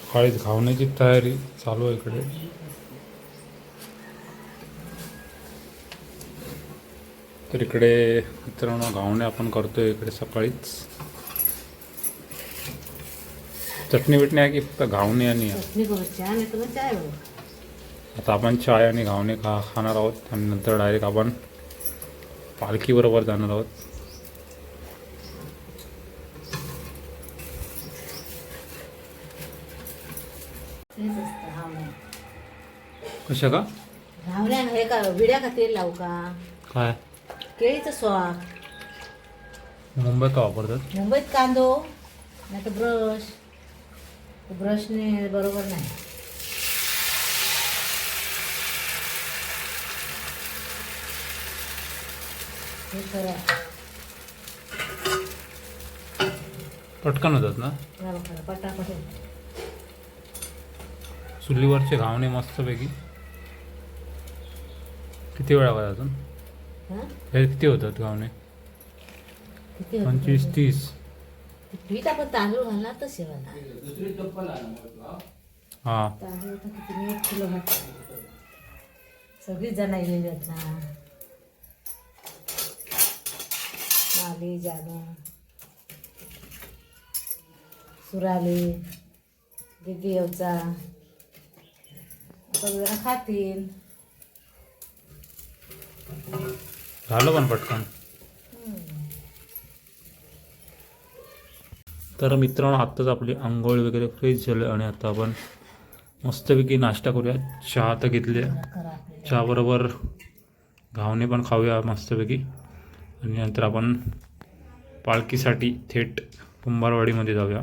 सकाळीच घावण्याची तयारी चालू आहे इकडे. तर इकडे मित्रांनो घावणे आपण करतोय इकडे सकाळीच. चटणी बिटणी आहे की फक्त घावणे आणि आता आपण चाय आणि घावणे खाणार आहोत आणि नंतर डायरेक्ट आपण पालखी बरोबर जाणार आहोत. कशा का घावण्या हे का विड्या का तेल लावू का काय केळीचं स्वाद. मुंबईत का वापरतात? मुंबईत कांदो नाही तर ब्रशने बरोबर नाही. हे खरं पटकन होतात ना खरं पटापट. चुलीवरचे घावणे मस्तपैकी. किती वेळा काय अजून हे किती होतात घावणे? किती 25-30. पीठ आपण तांदूळ घालणार तर शेवला हां तांदूळ तर किती 1 किलो घातला. सगळी जण येईल ना माली जानू सुराली दीदी येवचा सगळेजण खातील. झालं पण पटकन. तर मित्रांनो आत्ताच आपली आंघोळ वगैरे फ्रेश झालं आणि आता आपण मस्तपैकी नाश्ता करूया. चहा तर घेतली, चहाबरोबर घावणे पण खाऊया मस्तपैकी आणि नंतर आपण पालखीसाठी थेट कुंभारवाडीमध्ये जाऊया.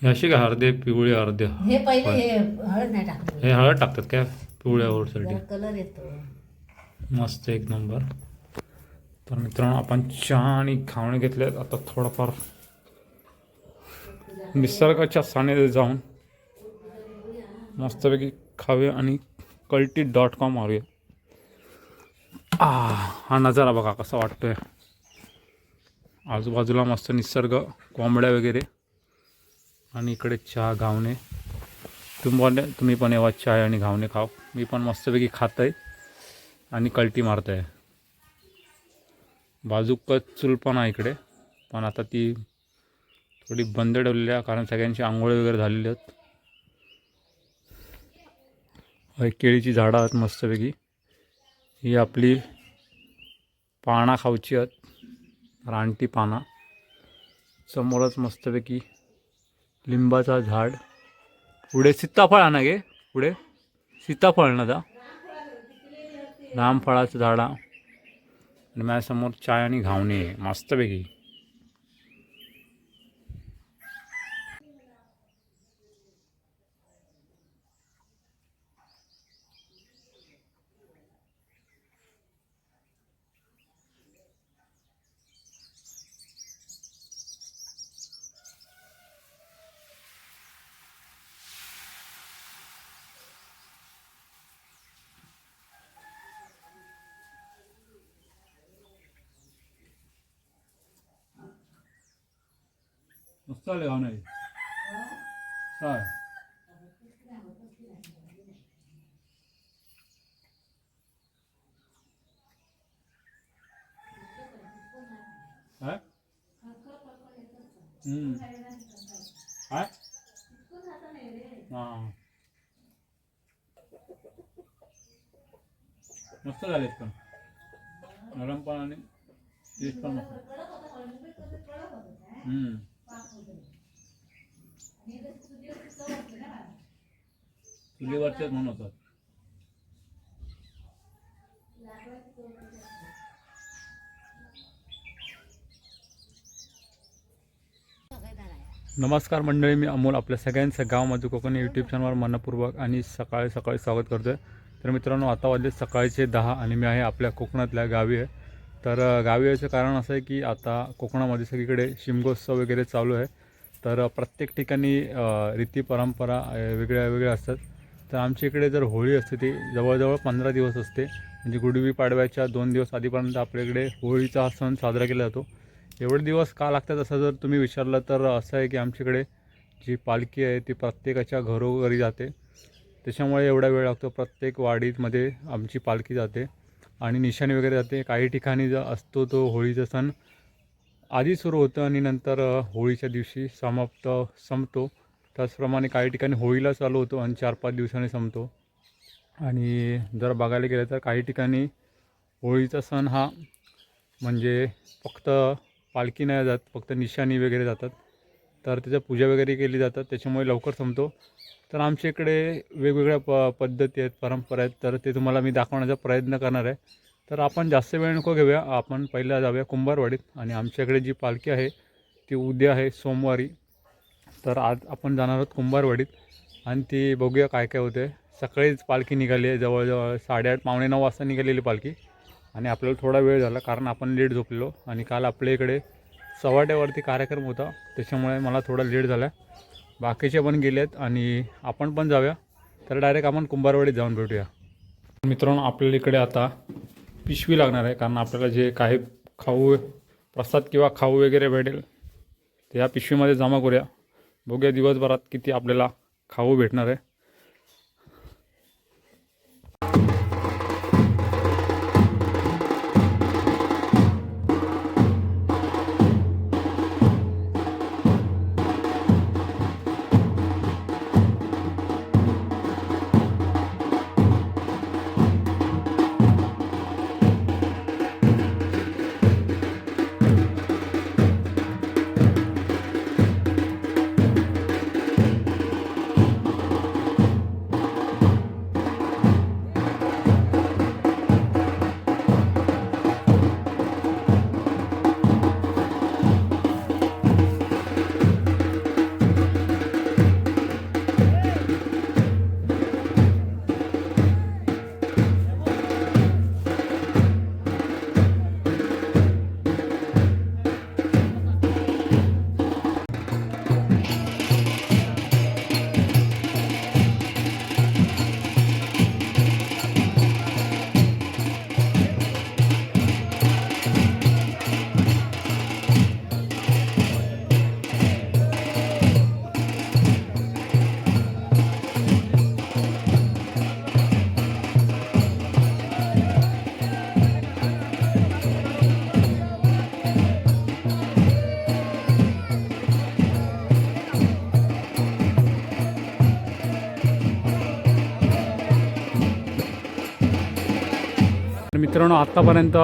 हे असे का अर्धे पिवळे अर्धे हे पहिले हे हळद नाही टाकलं. हे हळद टाकतात काय पिवळ्या ओरसाठी? कलर येतो मस्त एक नंबर. तर मित्रांनो आपण चहा आणि घावणे घेतले. आता थोडंफार निसर्गाच्या सानिध्यात जाऊन मस्तपैकी खाऊया आणि कल्टी.com मारूया. हा नजारा बघा कसा वाटतोय. आजूबाजूला मस्त निसर्ग, कोंबड्या वगैरे आणि इकडे चहा घावणे. तुम्ही पण येवा चाय आणि घावणे खाव. मी पण मस्तपैकी खात आहे आणि कल्टी मारत आहे. बाजूकच चूल पण आहे इकडे, पण आता ती थोडी बंद ठेवलेली आहे कारण सगळ्यांची आंघोळ वगैरे झालेली आहेत. केळीची झाडं आहेत मस्तपैकी. ही आपली पाना खाऊची आहेत, रानटी पाना. समोरच मस्तपैकी लिंबाचा झाड. पुढे सीताफळ आणा गे, पुढे सीताफळ ना जा रामफळाचं झाड आणि माझ्यासमोर चाय आणि घावणे मस्तपैकी. मस्त आले घावणे काय काय काय हां मस्त झालेत पण नरम पण आणि टेस्ट पण मस्त. चुलीवरचेच म्हणून होतात. नमस्कार मंडळी, मी अमोल आपल्या सगळ्यांचं गावमध्ये कोकणी यूट्यूब चॅनलवर मनपूर्वक आणि सकाळी स्वागत करतो आहे. तर मित्रांनो आता वाजले सकाळचे 10 आणि मी आहे आपल्या कोकणातल्या गावी आहे. तर गावी याचं कारण असं आहे की आता कोकणामध्ये सगळीकडे शिमगोत्सव वगैरे चालू आहे. तर प्रत्येक ठिकाणी रीती परंपरा वेगळ्या असतात. तर आमच्या इकडे जर होळी असते ती जवळजवळ 15 दिवस असते. म्हणजे गुढीपाडव्याच्या 2 दिवस आधीपर्यंत आपल्याकडे होळीचा हा सण साजरा केला जातो. एवढे दिवस का लागतात असं जर तुम्ही विचारलं तर असं आहे की आमच्याकडे जी पालखी आहे ती प्रत्येकाच्या घरोघरी जाते, त्याच्यामुळे एवढा वेळ लागतो. प्रत्येक वाडीमध्ये आमची पालखी जाते आणि निशाणी वगैरे जाते. काही ठिकाणी जो असतो तो होळीचा सण आधी सुरू होतं आणि नंतर होळीच्या दिवशी संपतो. त्याचप्रमाणे काही ठिकाणी होळीला चालू होतो आणि 4-5 दिवसांनी संपतो. आणि जर बघायला गेलं तर काही ठिकाणी होळीचा सण हा म्हणजे फक्त पालखी नाही जात, फक्त निशाणी वगैरे जातात, तर त्याच्या पूजा वगैरे केली जातात, त्याच्यामुळे लवकर संपतो. तर आमच्या इकडे वेगवेगळ्या पद्धती आहेत, परंपरा आहेत, तर ते तुम्हाला मी दाखवण्याचा प्रयत्न करणार आहे. तर आपण जास्त वेळ नको घेऊया, आपण पहिला जाऊया कुंभारवाडीत. आणि आमच्याकडे जी पालखी आहे ती उद्या आहे सोमवारी, तर आज आपण जाणार आहोत कुंभारवाडीत आणि ती बघूया काय काय होते. सकाळीच पालखी निघाली आहे, जवळजवळ 8:30 पावणे 9 वाजता निघालेली पालखी आणि आपल्याला थोडा वेळ झाला कारण आपण लेट झोपलेलो आणि काल आपल्या इकडे सवाट्यावरती कार्यक्रम होता, त्याच्यामुळे मला थोडा लेट झाला. बाकीचे पण गेले आहेत आणि आपण पण जाऊया. तर डायरेक्ट आपण कुंभारवाडीत जाऊन भेटूया. मित्रांनो, आपल्याला इकडे आता पिशवी लागणार आहे कारण आपल्याला जे काही खाऊ प्रसाद किंवा खाऊ वगैरे भेटेल ते या पिशवीमध्ये जमा करूया. बघूया दिवसभरात किती आपल्याला खाऊ भेटणार आहे. मित्रांनो, आत्तापर्यंत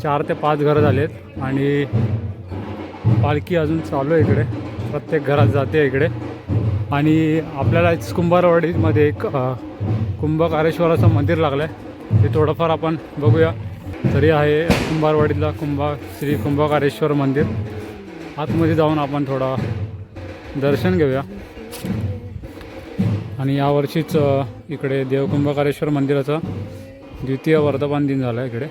4 ते 5 घरं झालेत आणि पालखी अजून चालू आहे. इकडे प्रत्येक घरात जाते इकडे. आणि आपल्याला कुंभारवाडीमध्ये एक कुंभकारेश्वराचं मंदिर लागलं आहे, ते थोडंफार आपण बघूया. तरी आहे कुंभारवाडीतला श्री कुंभकारेश्वर मंदिर. आतमध्ये जाऊन आपण थोडा दर्शन घेऊया. आणि यावर्षीच इकडे देव कुंभकारेश्वर मंदिराचा 2य वर्धापन दिन झाला इकडे.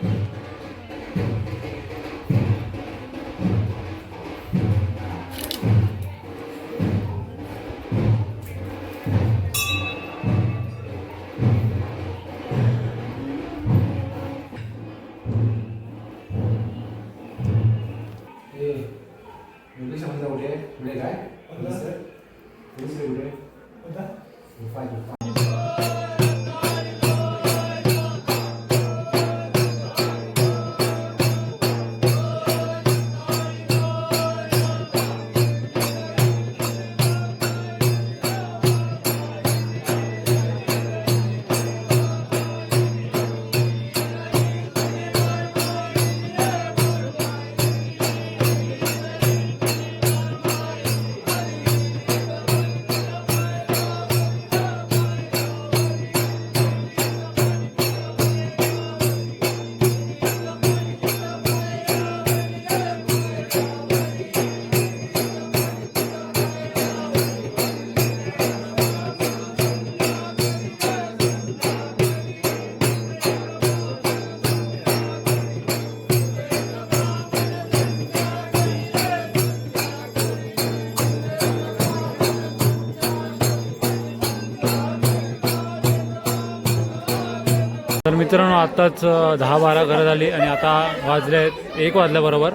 तर मित्रांनो, आत्ताच 10-12 घरं झाली आणि आता वाजले आहेत 1 वाजल्याबरोबर.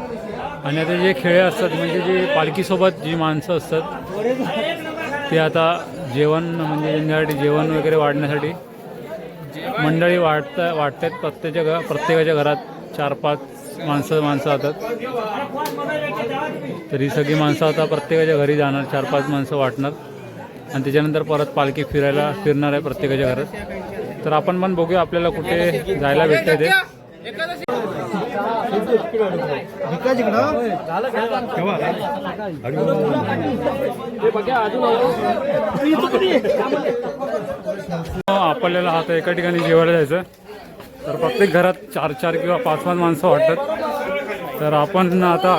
आणि आता जे खेळ असतात म्हणजे जे पालखीसोबत जी माणसं असतात ते आता जेवण म्हणजे त्यांच्यासाठी जेवण वगैरे वाढण्यासाठी मंडळी वाटतात प्रत्येकाच्या घरात 4-5 माणसं जातात. तर ही सगळी माणसं आता प्रत्येकाच्या घरी जाणार, 4-5 माणसं वाटणार आणि त्याच्यानंतर परत पालखी फिरणार आहे प्रत्येकाच्या घरात. तर आपण पण बघूया आपल्याला कुठे जायला भेटतंय ते. आपल्याला आता एका ठिकाणी जेवायला जायचं. तर प्रत्येक घरात 4-4 किंवा 5-5 माणसं वाटतात. तर आपण आता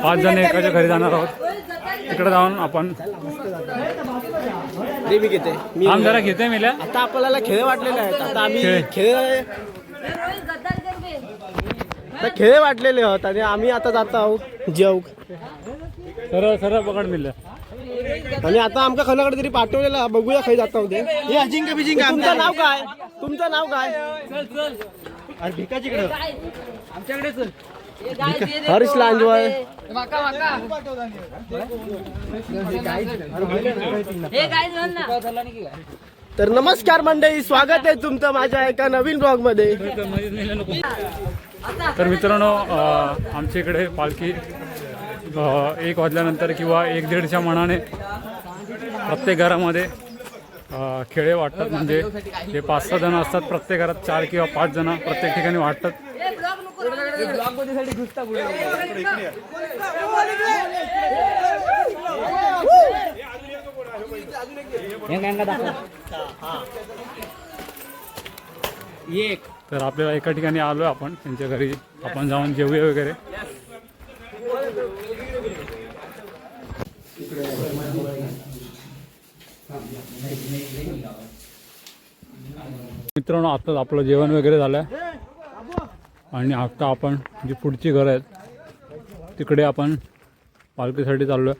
5 जण एकाच्या घरी जाणार आहोत. तिकडे जाऊन आपण आम जरा घेते मिल्या. आता आपल्याला खेळ वाटलेले आहेत. आता आम्ही खेळ वाटलेले आहोत आणि आम्ही आता जात आहोत जेव. सरळ पकड मिल्या. आणि आता आमच्या खनाकडे तरी पाठवलेला, बघूया खाई जाता होते. हे अजिंक्य बिजिंक्य. तुमचं नाव काय? तुमचं नाव काय? अरे भिकाजीकडे आमच्याकडे चल. हर्ष लांजवाळ. तर नमस्कार मंडळी, स्वागत आहे तुमचं माझ्या एका नवीन ब्लॉग मध्ये. तर मित्रांनो आमच्या इकडे पालखी 1 वाजल्यानंतर किंवा 1-1:30च्या मनाने प्रत्येक घरामध्ये खेळे वाटतात. म्हणजे जे 5-6 जण असतात प्रत्येक घरात, 4 किंवा 5 जण प्रत्येक ठिकाणी वाटतात. तर आपल्याला एका ठिकाणी आलोय आपण, त्यांच्या घरी आपण जाऊन जेवूया वगैरे. मित्रांनो आता आपलं जेवण वगैरे झालंय आणि आता आपण जी पुढची घरं आहेत तिकडे आपण पालखीसाठी चाललोय.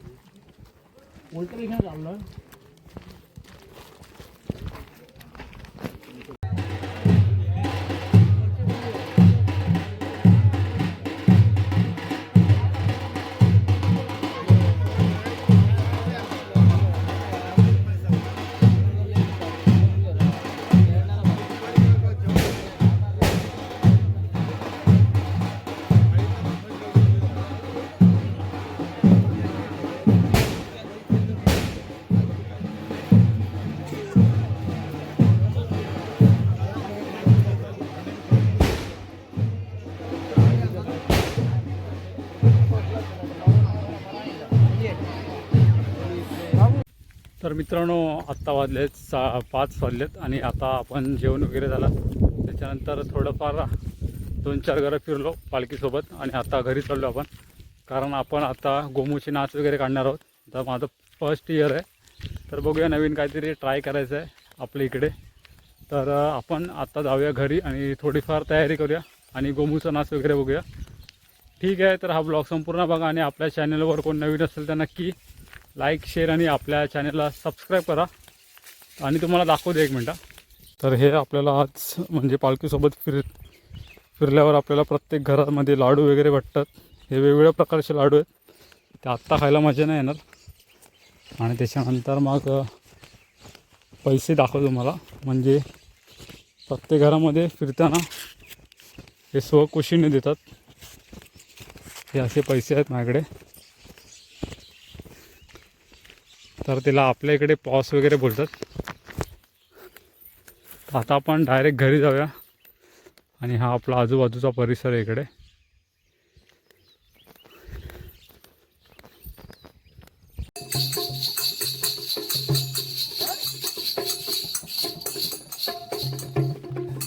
तर मित्रांनो आत्ता वाजलेत 5 वाजलेत आणि आता आपण जेवण वगैरे झाला. त्याच्यानंतर थोडंफार 2-4 घरं फिरलो पालखीसोबत आणि आता घरी चाललो आपण. कारण आपण आता गोमूची नाच वगैरे काढणार आहोत. तर माझं फर्स्ट इयर आहे, तर बघूया नवीन काहीतरी ट्राय करायचं आहे आपल्या इकडे. तर आपण आता जाऊया घरी आणि थोडीफार तयारी करूया आणि गोमूचा नाच वगैरे बघूया. ठीक आहे, तर हा ब्लॉग संपूर्ण बघा आणि आपल्या चॅनलवर कोण नवीन असेल तर नक्की लाईक, शेअर आणि आपल्या चॅनलला सबस्क्राईब करा. आणि तुम्हाला दाखवू दे 1 मिनटं. तर हे आपल्याला आज म्हणजे पालखीसोबत फिरल्यावर आपल्याला प्रत्येक घरामध्ये लाडू वगैरे भेटतात. हे वेगवेगळ्या प्रकारचे लाडू आहेत, ते आत्ता खायला मजा नाही येणार. आणि त्याच्यानंतर मग पैसे दाखवतो तुम्हाला. म्हणजे प्रत्येक घरामध्ये फिरताना हे स्वखुशीने देतात. हे असे पैसे आहेत माझ्याकडे. तर त्याला आपल्या इकडे पॉस वगैरे बोलतात. तर आता आपण डायरेक्ट घरी जाऊया आणि हा आपला आजूबाजूचा परिसर आहे इकडे.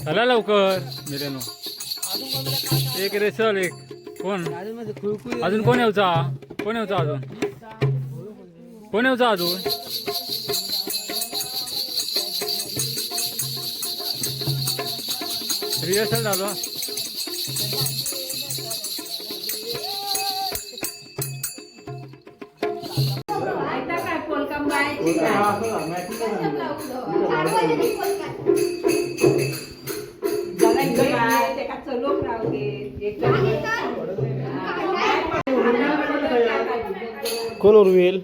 चला लवकर मित्रांनो. एक रे चल एक. कोण अजून कोण येऊचा अजून रिहर्सल झालो. कोण उर्विल?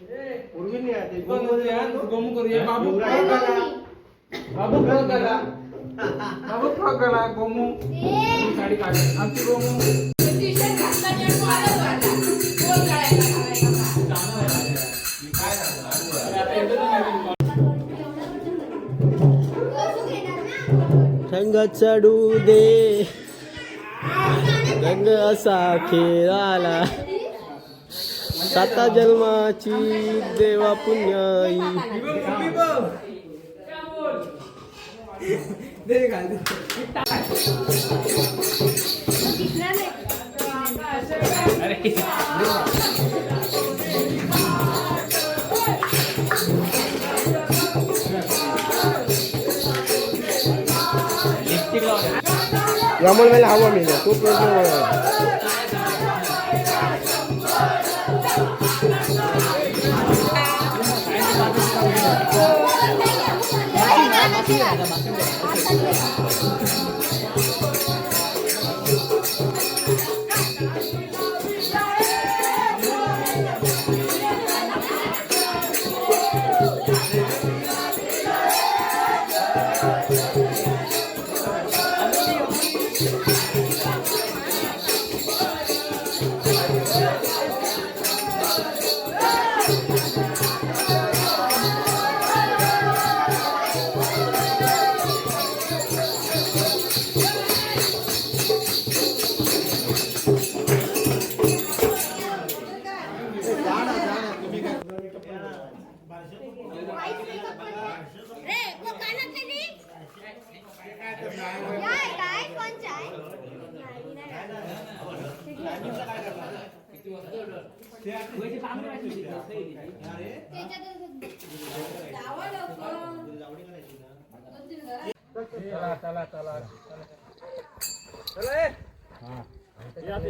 रंग चढू दे रंग असा खेळाला साता जन्माची देवा पुण्याई. यामुळे मला हवा मिळेल तो प्रश्न.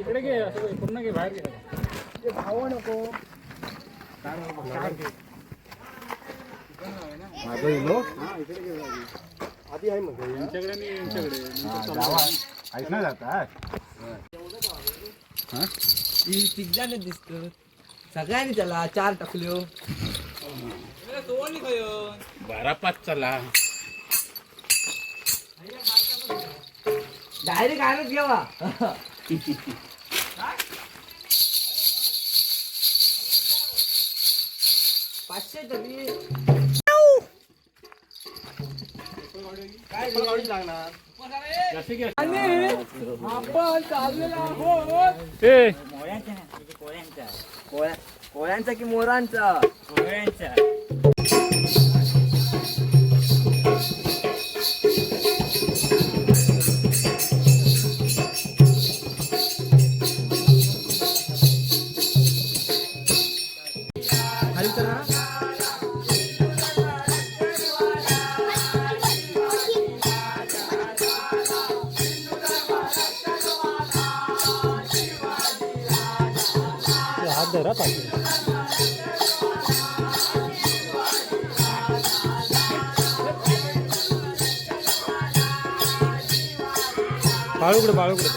इकडे घे असं पूर्ण घे बाहेर घे धावा नको आधी आहे मग यांच्याकडे आणि यांच्याकडे ऐक ना जातात तिघांना दिसत सगळ्यांनी चला 4 टाकल्यो 12-5 चला डायरेक्ट आणत घेवा. पाचशे तरी काय लागणार. आपण चाललेला आहोत ए कोळ्यांचा की मोरांचा? हात धरा पाहिजे बाळूकडे बाळूकडे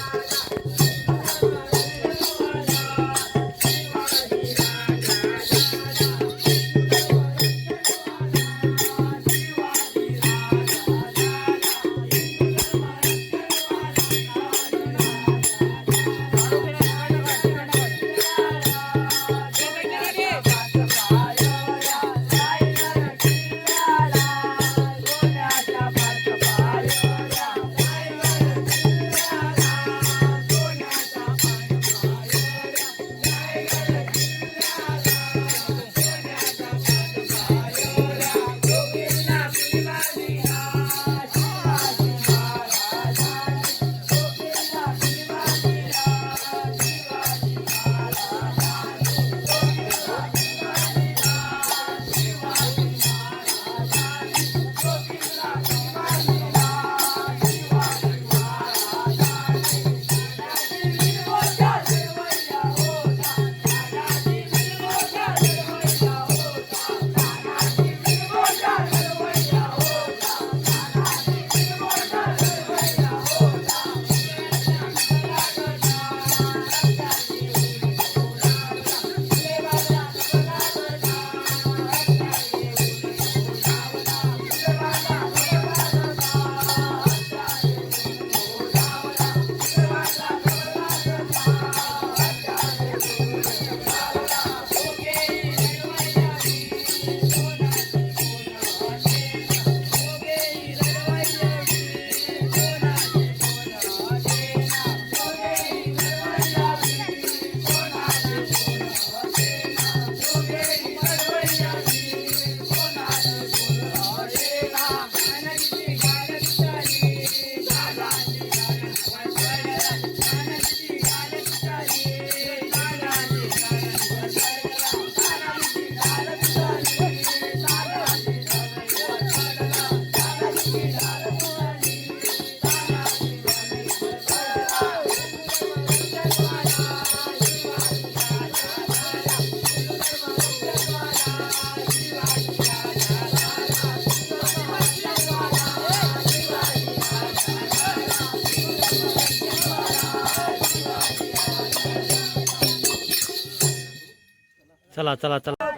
चला चला चला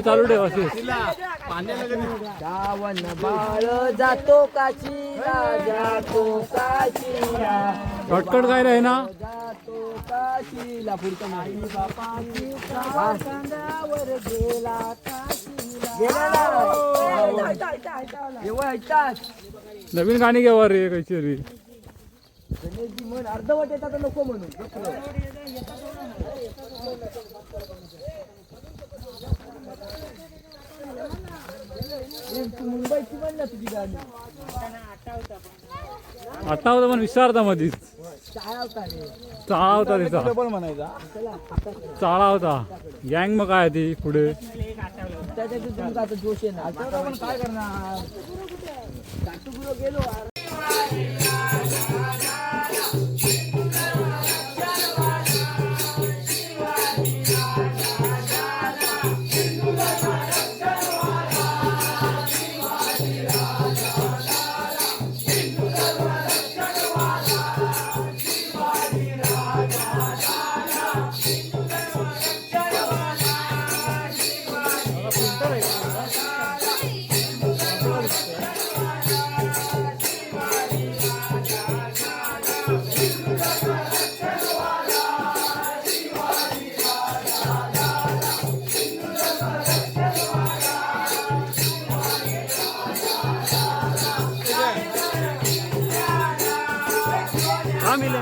चालू ठेव असे श्रावण बाळ जातो काशीला जातो काशीला शॉर्टकट काय रे ना जातो काशीला पुढचं नाही बापाची कांदावर गेला काशीला गेला ना नवीन गाणी घ्यावा रे कशी रे गणेशजी म्हण अर्धवट येतात नको म्हणून मुंबईची म्हण ना तुझी गाणी आता होता पण विचारता मधीच काय होता रे चाळा होता तिचा पण म्हणायचा चाळा होता गँग मग काय ती पुढे त्याच्यात तुमचा आता जोश आहे ना पण काय करणार काटुकुरो गेलो हा मिले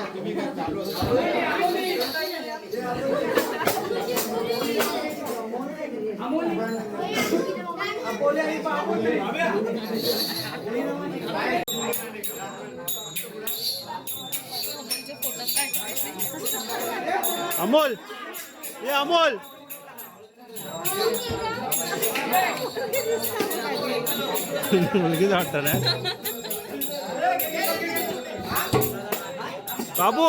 तुम्ही काय चालू अमोल ये अमोल मुलगीच वाटतं ना बाबू